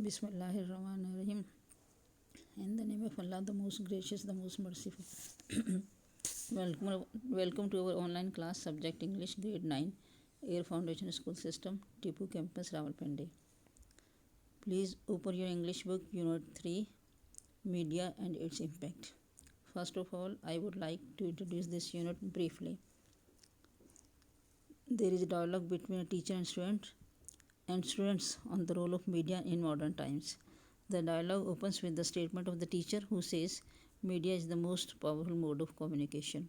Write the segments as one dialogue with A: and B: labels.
A: Bismillah ar-Rahman ar-Rahim. In the name of Allah, the most gracious, the most merciful. Welcome to our online class, subject English, grade 9, Air Foundation School System, Tipu Campus, Rawalpindi. Please open your English book, Unit 3, Media and its Impact. First of all, I would like to introduce this unit briefly. There is a dialogue between a teacher and students on the role of media in modern times. The dialogue opens with the statement of the teacher who says, media is the most powerful mode of communication.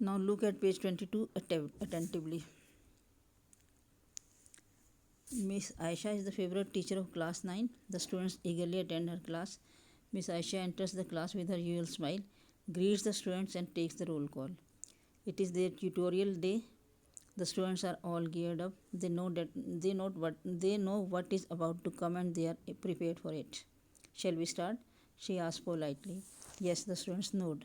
A: Now look at page 22 attentively. Miss Aisha is the favorite teacher of class 9. The students eagerly attend her class. Miss Aisha enters the class with her usual smile, greets the students and takes the roll call. It is their tutorial day. The students are all geared up. They know what is about to come and they are prepared for it. Shall we start? She asked politely. Yes, the students nod.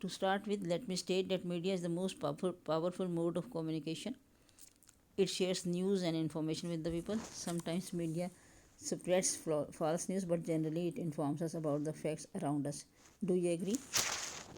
A: To start with, let me state that media is the most powerful mode of communication. It shares news and information with the people. Sometimes media spreads false news, but generally it informs us about the facts around us. Do you agree?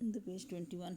A: 21.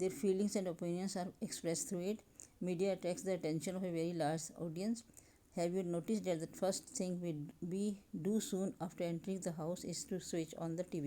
A: Their feelings and opinions are expressed through it. Media attracts the attention of a very large audience. Have you noticed that the first thing we do soon after entering the house is to switch on the TV?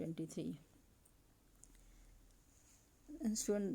A: 23.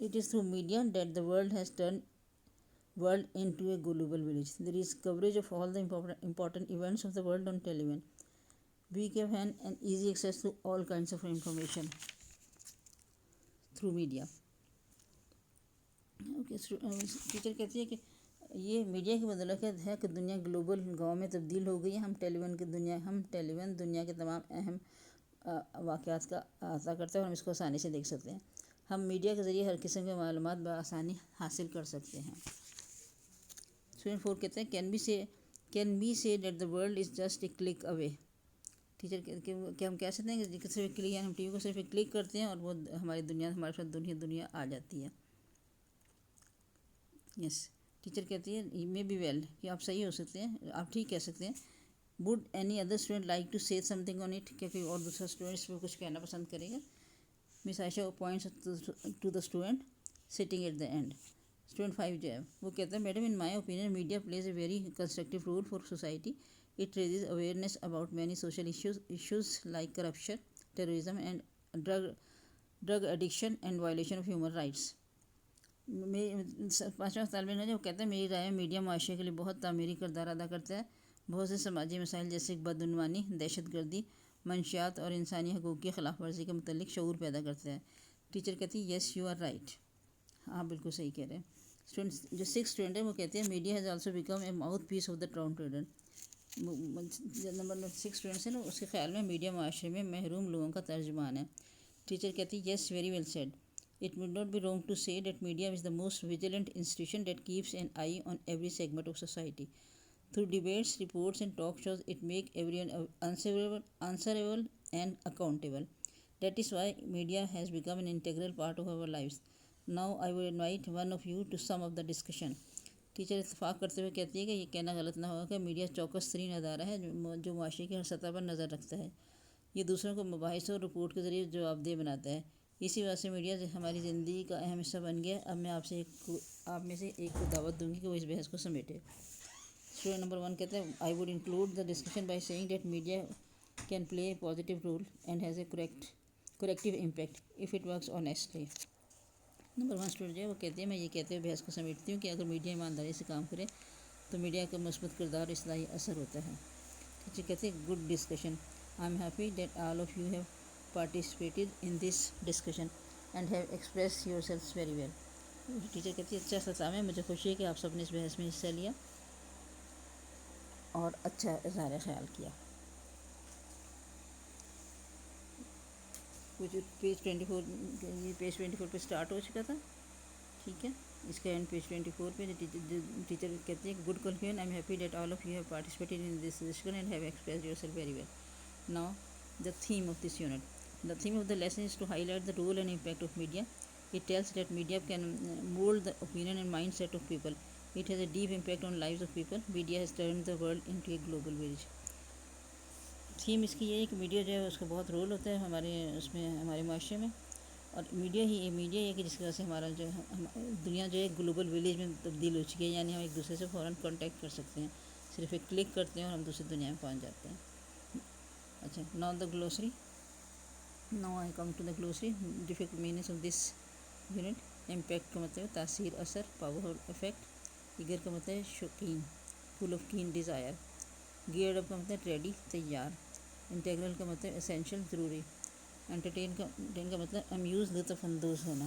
A: it is through media that the world has turned world into a global village. There is coverage of all the important events of the world on television. We give an easy access to all kinds of information through media. Okay, teacher کہتی ہے کہ یہ media کی بدولت ہے کہ دنیا global گاؤں میں تبدیل ہو گئی ہے. ہم ٹیلی ویژن دنیا کے تمام اہم واقعات کا احاطہ کرتے ہیں اور ہم اس کو آسانی سے دیکھ سکتے ہیں. ہم میڈیا کے ذریعے ہر قسم کے معلومات بآسانی حاصل کر سکتے ہیں. اسٹوڈنٹ 4 کہتے ہیں کین بی سے that the world is just a click away. Teacher کہ ہم کہہ سکتے ہیں کہ صرف کلک، ہم ٹی وی کو صرف ایک کلک کرتے ہیں اور وہ ہماری دنیا ہمارے ساتھ دنیا آ جاتی ہے. یس. ٹیچر کہتی ہے مے بی ویل کہ آپ صحیح ہو سکتے ہیں، آپ ٹھیک کہہ سکتے ہیں. With any other student like to say some thing on it, کہ کوئی اور دوسرا اسٹوڈنٹ اس پہ کچھ کہنا پسند کرے گا. Miss Ayesha points to the student sitting at the end. Student 5 جو ہے وہ کہتا ہے madam in my opinion media plays a very constructive role for society. It raises awareness about many social issues like corruption, terrorism and drug addiction and violation of human rights. 5واں طالب علم ہے جو کہتا ہے میری رائے میڈیا معاشرے کے لیے بہت تعمیری کردار ادا کرتا ہے. بہت سے سماجی مسائل جیسے بدعنوانی، دہشت گردی، منشیات اور انسانی حقوق کی خلاف ورزی کے متعلق شعور پیدا کرتا ہے. ٹیچر کہتی ہے یس یو آر رائٹ، آپ بالکل صحیح کہہ رہے ہیں. اسٹوڈنٹ جو 6 اسٹوڈنٹ ہے وہ کہتے ہیں media has also become a mouthpiece of the downtrodden. Number 6 students ہیں نا، اس کے خیال میں میڈیا معاشرے میں محروم لوگوں کا ترجمان ہے. ٹیچر کہتی ہے yes very well said. It would not be wrong to say that media is the most vigilant institution that keeps an eye on every segment of society. Through debates, reports and talk shows, it makes everyone answerable and accountable. That is why media has become an integral part of our lives. Now I will invite one of you to sum up the discussion. Teacher اتفاق کرتے ہوئے کہتی ہے کہ یہ کہنا غلط نہ ہوگا کہ میڈیا چوکس ترین ادارہ ہے جو معاشرے کی ہر سطح پر نظر رکھتا ہے. یہ دوسروں کو مباحث اور رپورٹ کے ذریعے جواب دہ بناتا ہے. اسی وجہ سے میڈیا ہماری زندگی کا اہم حصہ بن گیا. اب میں آپ میں سے ایک کو دعوت دوں گی کہ وہ اس بحث کو سمیٹے. اسٹوڈنٹ نمبر 1 کہتے ہیں I would include the discussion by saying that media can play a positive role and has a corrective impact if it works honestly. Number 1 student جو ہے وہ کہتے ہیں میں یہ کہتے ہوئے بحث کو سمیٹتی ہوں کہ اگر میڈیا ایمانداری سے کام کرے تو میڈیا کا مثبت کردار اور اصلاحی اثر ہوتا ہے. ٹیچر کہتے ہیں good discussion. I am happy that all of you have participated in this discussion and have expressed yourselves very well. Teacher کہتی ہے اچھا اختتام ہے، مجھے خوشی ہے کہ آپ سب نے اس بحث میں حصہ لیا اور اچھا اظہار خیال کیا. کچھ پیج 24 پہ اسٹارٹ ہو چکا تھا، ٹھیک ہے. اس کا اینڈ پیج 24 پہ ٹیچر کہتی ہے good conclusion. I am happy that all of you have participated in this discussion and have expressed yourself very well. Now the theme of this unit. The theme of the lesson is to highlight the role and impact of media. It tells that media can mold the opinion and mindset of people. It has a deep impact on lives of people. Media has turned the world into a global village. Theme اس کی یہ ہے کہ media جو ہے اس کا بہت role ہوتا ہے ہمارے معاشرے میں، اور میڈیا ہے کہ جس کی وجہ سے ہمارا جو دنیا جو ہے گلوبل ولیج میں تبدیل ہو چکی ہے. یعنی ہم ایک دوسرے سے فوراً کانٹیکٹ کر سکتے ہیں، صرف ایک کلک کرتے ہیں اور ہم دوسری دنیا میں پہنچ جاتے ہیں. اچھا now the گلوسری. Now I come to the glossary. Difficult meanings of this unit. Impact کا مطلب تاثیر، اثر، پاور، افیکٹ. ایگر کا مطلب ہے شوقین، full of keen desire. Geared up کا مطلب ریڈی، تیار. انٹیگرل کا مطلب اسینشیل، ضروری. انٹرٹین کا مطلب امیوز، لطف اندوز ہونا.